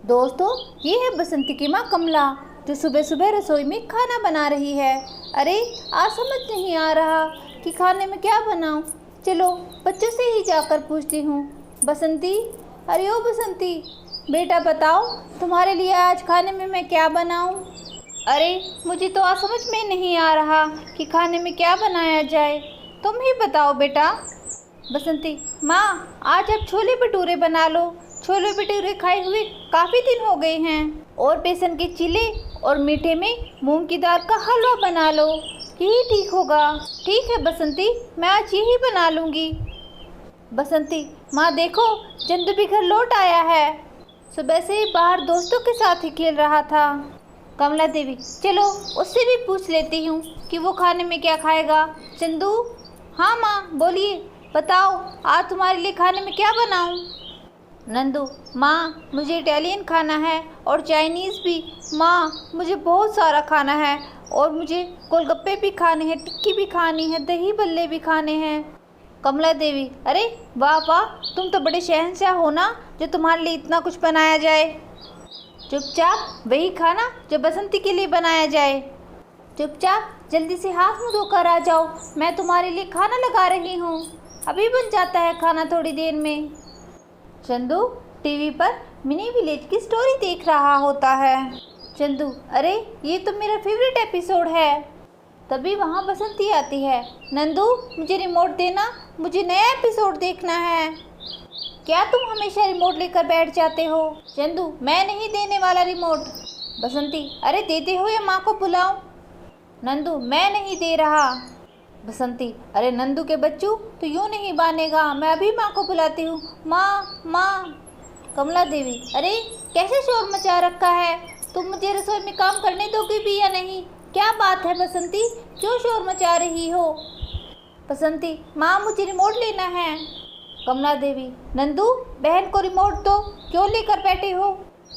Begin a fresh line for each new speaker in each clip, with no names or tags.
दोस्तों, ये है बसंती की माँ कमला जो सुबह सुबह रसोई में खाना बना रही है। अरे, आज समझ नहीं आ रहा कि खाने में क्या बनाऊं। चलो बच्चों से ही जाकर पूछती हूँ। बसंती, अरे ओ बसंती, बेटा बताओ तुम्हारे लिए आज खाने में मैं क्या बनाऊं। अरे, मुझे तो आज समझ में नहीं आ रहा कि खाने में क्या बनाया जाए। तुम ही बताओ बेटा। बसंती, माँ आज आप छोले भटूरे बना लो। छोले भटूरे खाए हुए काफ़ी दिन हो गए हैं। और बेसन के चीले और मीठे में मूंग की दाल का हलवा बना लो, यही ठीक होगा। ठीक है बसंती, मैं आज यही बना लूँगी। बसंती, माँ देखो, चंदू भी घर लौट आया है। सुबह से ही बाहर दोस्तों के साथ ही खेल रहा था। कमला देवी, चलो उससे भी पूछ लेती हूँ कि वो खाने में क्या खाएगा। चंदू, हाँ माँ बोलिए, बताओ आज तुम्हारे लिए खाने में क्या बनाऊँ। नंदू, माँ मुझे इटालियन खाना है और चाइनीज़ भी। माँ मुझे बहुत सारा खाना है और मुझे गोलगप्पे भी खाने हैं, टिक्की भी खानी है, दही बल्ले भी खाने हैं। कमला देवी, अरे वाह वाह, तुम तो बड़े शहंशाह हो ना जो तुम्हारे लिए इतना कुछ बनाया जाए। चुपचाप वही खाना जो बसंती के लिए बनाया जाए। चुपचाप जल्दी से हाथ मुँह धोकर आ जाओ, मैं तुम्हारे लिए खाना लगा रही हूँ। अभी बन जाता है खाना थोड़ी देर में। चंदू टीवी पर मिनी विलेज की स्टोरी देख रहा होता है। चंदू, अरे ये तो मेरा फेवरेट एपिसोड है। तभी वहाँ बसंती आती है। नंदू मुझे रिमोट देना, मुझे नया एपिसोड देखना है। क्या तुम हमेशा रिमोट लेकर बैठ जाते हो। चंदू, मैं नहीं देने वाला रिमोट। बसंती, अरे देते हो या माँ को बुलाऊं। नंदू, मैं नहीं दे रहा। बसंती, अरे नंदू के बच्चू, तो यूँ नहीं बानेगा, मैं अभी माँ को बुलाती हूँ। माँ माँ। कमला देवी, अरे कैसे शोर मचा रखा है, तुम मुझे रसोई में काम करने दोगे भी या नहीं। क्या बात है बसंती, क्यों शोर मचा रही हो। बसंती, माँ मुझे रिमोट लेना है। कमला देवी, नंदू बहन को रिमोट दो, क्यों लेकर बैठे हो।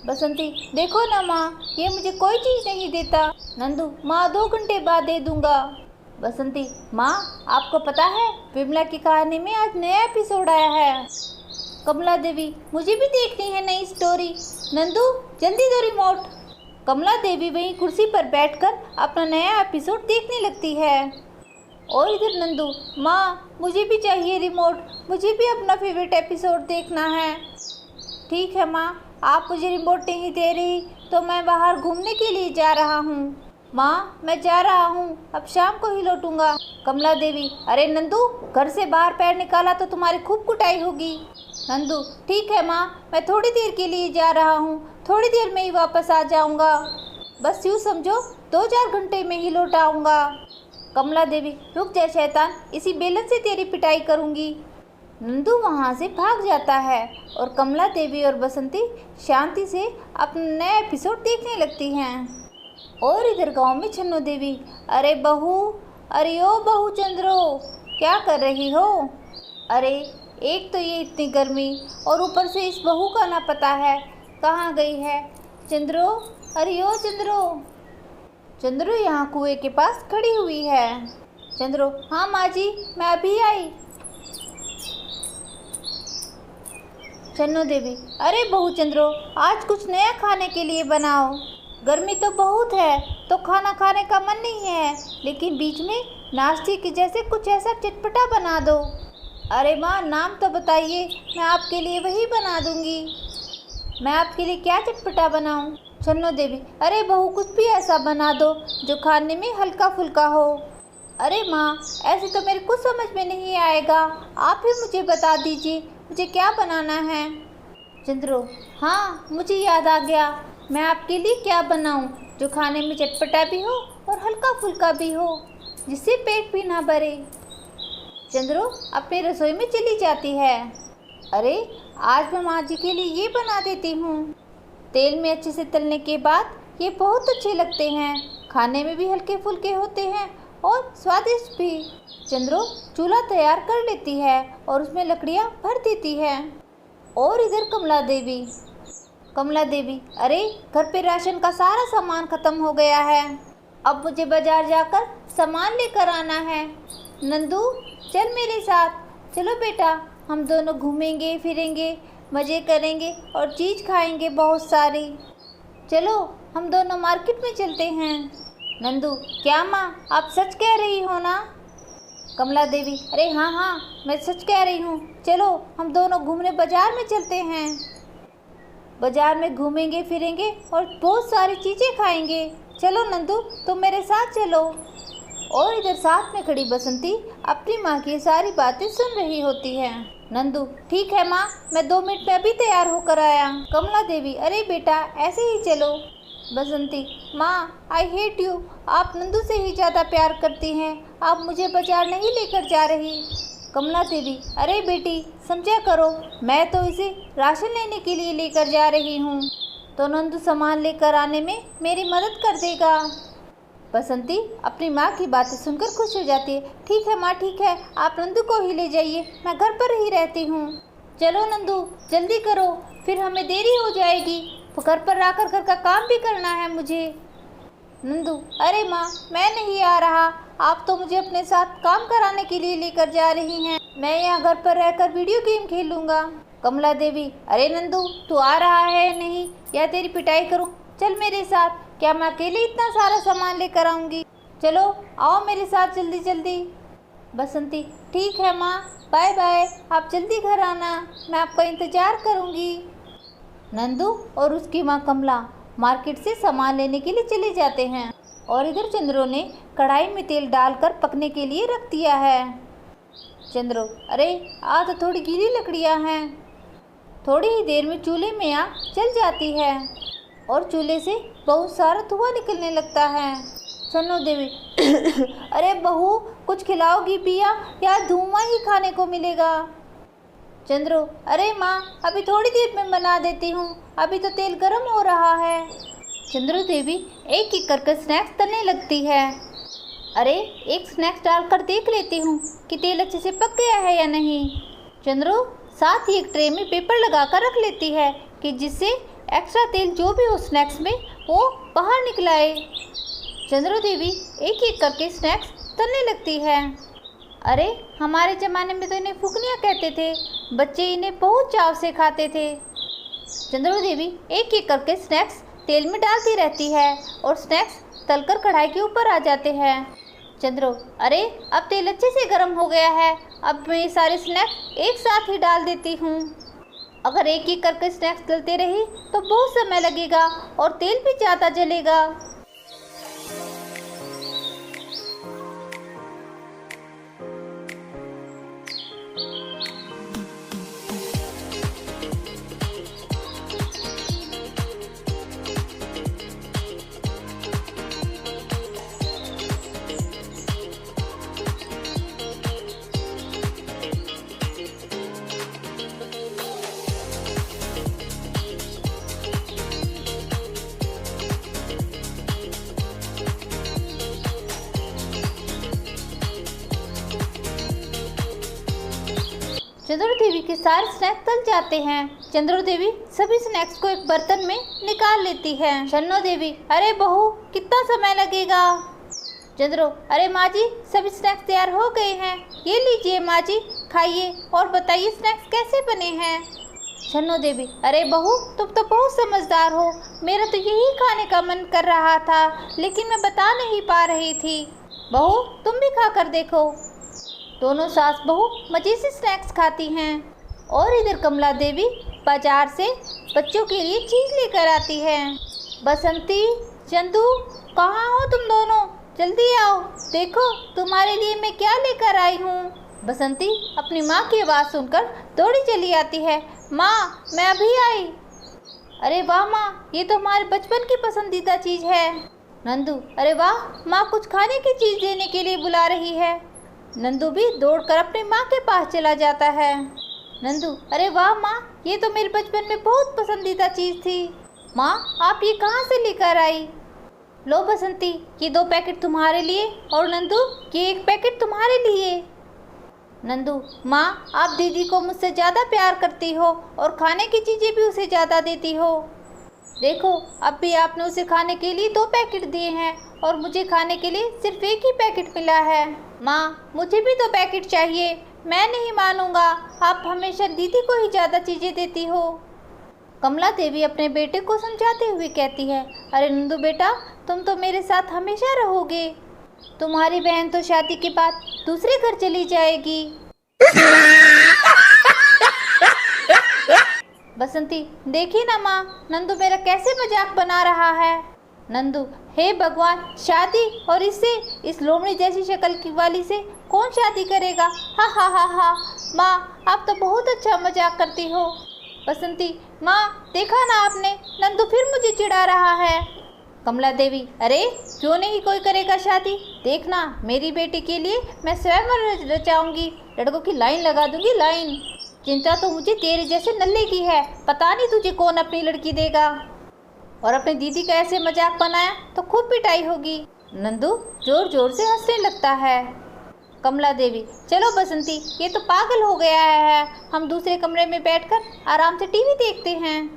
बसंती, देखो ना माँ, ये मुझे कोई चीज़ नहीं देता। नंदू, माँ 2 घंटे बाद दे दूँगा। बसंती, माँ आपको पता है विमला की कहानी में आज नया एपिसोड आया है। कमला देवी, मुझे भी देखनी है नई स्टोरी। नंदू जल्दी दो रिमोट। कमला देवी वहीं कुर्सी पर बैठकर अपना नया एपिसोड देखने लगती है। और इधर नंदू, माँ मुझे भी चाहिए रिमोट, मुझे भी अपना फेवरेट एपिसोड देखना है। ठीक है माँ, आप मुझे रिमोट नहीं दे रही तो मैं बाहर घूमने के लिए जा रहा हूँ। माँ मैं जा रहा हूँ, अब शाम को ही लौटूंगा। कमला देवी, अरे नंदू, घर से बाहर पैर निकाला तो तुम्हारी खूब कुटाई होगी। नंदू, ठीक है माँ, मैं थोड़ी देर के लिए जा रहा हूँ, थोड़ी देर में ही वापस आ जाऊँगा। बस यूँ समझो 2-4 घंटे में ही लौट आऊँगा। कमला देवी, रुक जा शैतान, इसी बेलन से तेरी पिटाई करूँगी। नंदू वहाँ से भाग जाता है और कमला देवी और बसंती शांति से अपना नया एपिसोड देखने लगती हैं। और इधर गांव में छन्नू देवी, अरे बहू, अरे ओ बहू चंद्रो, क्या कर रही हो। अरे एक तो ये इतनी गर्मी और ऊपर से इस बहू का ना पता है कहाँ गई है। चंद्रो, अरे ओ चंद्रो। चंद्रो यहाँ कुएं के पास खड़ी हुई है। चंद्रो, हाँ माँ जी, मैं अभी आई। छन्नू देवी, अरे बहू चंद्रो, आज कुछ नया खाने के लिए बनाओ। गर्मी तो बहुत है तो खाना खाने का मन नहीं है, लेकिन बीच में नाश्ते के जैसे कुछ ऐसा चटपटा बना दो। अरे माँ नाम तो बताइए, मैं आपके लिए वही बना दूंगी। मैं आपके लिए क्या चटपटा बनाऊं। छन्नू देवी, अरे बहू कुछ भी ऐसा बना दो जो खाने में हल्का फुल्का हो। अरे माँ ऐसे तो मेरे कुछ समझ में नहीं आएगा, आप ही मुझे बता दीजिए मुझे क्या बनाना है। चंद्रो, हाँ मुझे याद आ गया, मैं आपके लिए क्या बनाऊं जो खाने में चटपटा भी हो और हल्का फुल्का भी हो, जिससे पेट भी ना भरे। चंद्रो अपनी रसोई में चली जाती है। अरे आज मैं माँ जी के लिए ये बना देती हूँ। तेल में अच्छे से तलने के बाद ये बहुत अच्छे लगते हैं, खाने में भी हल्के फुल्के होते हैं और स्वादिष्ट भी। चंद्रो चूल्हा तैयार कर लेती है और उसमें लकड़ियाँ भर देती है। और इधर कमला देवी, अरे घर पे राशन का सारा सामान ख़त्म हो गया है, अब मुझे बाजार जाकर सामान लेकर आना है। नंदू चल मेरे साथ, चलो बेटा हम दोनों घूमेंगे फिरेंगे, मज़े करेंगे और चीज़ खाएंगे बहुत सारी। चलो हम दोनों मार्केट में चलते हैं। नंदू, क्या माँ आप सच कह रही हो ना? कमला देवी, अरे हाँ हाँ मैं सच कह रही हूँ। चलो हम दोनों घूमने बाजार में चलते हैं। बाजार में घूमेंगे फिरेंगे और बहुत सारी चीज़ें खाएंगे। चलो नंदू तुम मेरे साथ चलो। और इधर साथ में खड़ी बसंती अपनी माँ की सारी बातें सुन रही होती है। नंदू, ठीक है माँ, मैं 2 मिनट में अभी तैयार होकर आया। कमला देवी, अरे बेटा ऐसे ही चलो। बसंती, माँ आई हेट यू, आप नंदू से ही ज़्यादा प्यार करती हैं, आप मुझे बाजार नहीं लेकर जा रही। कमला देवी, अरे बेटी समझा करो, मैं तो इसे राशन लेने के लिए लेकर जा रही हूँ, तो नंदू सामान लेकर आने में मेरी मदद कर देगा। बसंती अपनी माँ की बातें सुनकर खुश हो जाती है। ठीक है माँ ठीक है, आप नंदू को ही ले जाइए, मैं घर पर ही रहती हूँ। चलो नंदू जल्दी करो, फिर हमें देरी हो जाएगी, तो घर पर आकर घर का काम भी करना है मुझे। नंदू, अरे माँ मैं नहीं आ रहा, आप तो मुझे अपने साथ काम कराने के लिए लेकर जा रही हैं, मैं यहाँ घर पर रहकर वीडियो गेम खेलूँगा। कमला देवी, अरे नंदू तू आ रहा है नहीं या तेरी पिटाई करूँ, चल मेरे साथ, क्या मैं अकेले इतना सारा सामान लेकर आऊँगी? चलो आओ मेरे साथ जल्दी जल्दी। बसंती, ठीक है माँ, बाय बाय, आप जल्दी घर आना, मैं आपका इंतज़ार करूँगी। नंदू और उसकी माँ कमला मार्केट से सामान लेने के लिए चले जाते हैं और इधर चंद्रो ने कढ़ाई में तेल डालकर पकने के लिए रख दिया है। चंद्रो, अरे आज तो थोड़ी गीली लकड़ियाँ हैं, थोड़ी ही देर में चूल्हे में आग जल जाती है और चूल्हे से बहुत सारा धुआं निकलने लगता है। सन्नो देवी, अरे बहू कुछ खिलाओगी पिया या धुआं ही खाने को मिलेगा? चंद्रो, अरे माँ अभी थोड़ी देर में बना देती हूँ, अभी तो तेल गर्म हो रहा है। चंद्रो देवी एक एक करके स्नैक्स तलने लगती है। अरे एक स्नैक्स डालकर देख लेती हूँ कि तेल अच्छे से पक गया है या नहीं। चंद्रो साथ ही एक ट्रे में पेपर लगाकर रख लेती है कि जिससे एक्स्ट्रा तेल जो भी हो स्नैक्स में वो बाहर निकल आए। चंद्रो देवी एक एक करके स्नैक्स तलने लगती है। अरे हमारे ज़माने में तो इन्हें फुकनियाँ कहते थे, बच्चे इन्हें बहुत चाव से खाते थे। चंद्रो देवी एक एक करके स्नैक्स तेल में डालती रहती है और स्नैक्स तलकर कढ़ाई के ऊपर आ जाते हैं। चंद्रो, अरे अब तेल अच्छे से गर्म हो गया है, अब मैं ये सारे स्नैक्स एक साथ ही डाल देती हूँ। अगर एक एक करके स्नैक्स तलते रही तो बहुत समय लगेगा और तेल भी ज़्यादा जलेगा। चंद्रो देवी के सारे स्नैक्स तल जाते हैं। चंद्रो देवी सभी स्नैक्स को एक बर्तन में निकाल लेती है। शन्नो देवी, अरे बहू कितना समय लगेगा? चंद्रो, अरे माँ जी सभी स्नैक्स तैयार हो गए हैं, ये लीजिए माँ जी खाइए और बताइए स्नैक्स कैसे बने हैं। शन्नो देवी, अरे बहू तुम तो बहुत समझदार हो, मेरा तो यही खाने का मन कर रहा था लेकिन मैं बता नहीं पा रही थी। बहू तुम भी खा कर देखो। दोनों सास बहू मज़े से स्नैक्स खाती हैं और इधर कमला देवी बाजार से बच्चों के लिए चीज़ लेकर आती है। बसंती, चंदू कहाँ हो तुम दोनों, जल्दी आओ, देखो तुम्हारे लिए मैं क्या लेकर आई हूँ। बसंती अपनी माँ की आवाज़ सुनकर दौड़ी चली आती है। माँ मैं अभी आई। अरे वाह माँ, ये तो हमारे बचपन की पसंदीदा चीज़ है। नंदू, अरे वाह माँ कुछ खाने की चीज़ देने के लिए बुला रही है। नंदू भी दौड़कर अपनी माँ के पास चला जाता है। नंदू, अरे वाह माँ, ये तो मेरे बचपन में बहुत पसंदीदा चीज़ थी। माँ आप ये कहाँ से लेकर आई? लो बसंती, ये 2 पैकेट तुम्हारे लिए और नंदू ये 1 पैकेट तुम्हारे लिए। नंदू, माँ आप दीदी को मुझसे ज़्यादा प्यार करती हो और खाने की चीज़ें भी उसे ज़्यादा देती हो। देखो अब भी आपने उसे खाने के लिए 2 पैकेट दिए हैं और मुझे खाने के लिए सिर्फ 1 ही पैकेट मिला है। माँ मुझे भी 2 पैकेट चाहिए, मैं नहीं मानूंगा, आप हमेशा दीदी को ही ज़्यादा चीज़ें देती हो। कमला देवी अपने बेटे को समझाते हुए कहती है, अरे नंदू बेटा, तुम तो मेरे साथ हमेशा रहोगे। तुम्हारी बहन तो शादी के बाद दूसरे घर चली जाएगी। बसंती, देखी ना माँ, नंदू मेरा कैसे मजाक बना रहा है। नंदू, हे भगवान, शादी, और इससे, इस लोमड़ी जैसी शक्ल की वाली से कौन शादी करेगा। हा हा हा हा। माँ, आप तो बहुत अच्छा मजाक करती हो। बसंती, माँ देखा ना आपने, नंदू फिर मुझे चिढ़ा रहा है। कमला देवी, अरे क्यों नहीं कोई करेगा शादी, देखना मेरी बेटी के लिए मैं स्वयं रचाऊंगी, लड़कों की लाइन लगा दूंगी, लाइन। चिंता तो मुझे तेरे जैसे नल्ले की है, पता नहीं तुझे कौन अपनी लड़की देगा। और अपनी दीदी का ऐसे मजाक बनाया तो खूब पिटाई होगी। नंदू जोर जोर से हंसने लगता है। कमला देवी, चलो बसंती, ये तो पागल हो गया है, हम दूसरे कमरे में बैठकर आराम से टीवी देखते हैं।